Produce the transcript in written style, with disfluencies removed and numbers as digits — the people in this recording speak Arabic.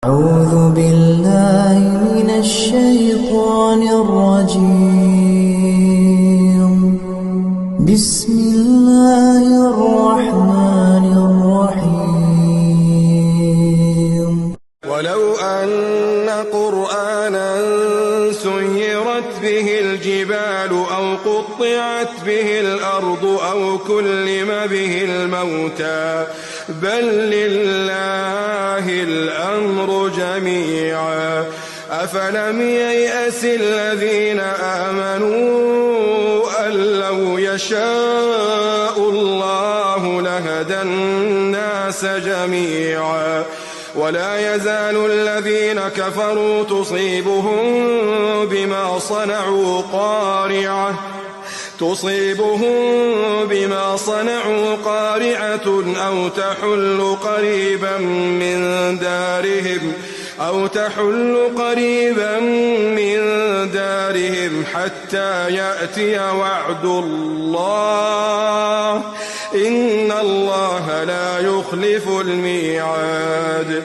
أعوذ بالله من الشيطان الرجيم. بسم الله الرحمن الرحيم. ولو أن قرآنا سيرت به الجبال أو قطعت به الأرض أو كلم به الموتى بل لله الأمر جميعا أفلم ييأس الذين آمنوا أن لو يشاء الله لهدى الناس جميعا ولا يزال الذين كفروا تصيبهم بما صنعوا قارعة أو تحل قريبا من دارهم حتى يأتي وعد الله إن الله لا يخلف الميعاد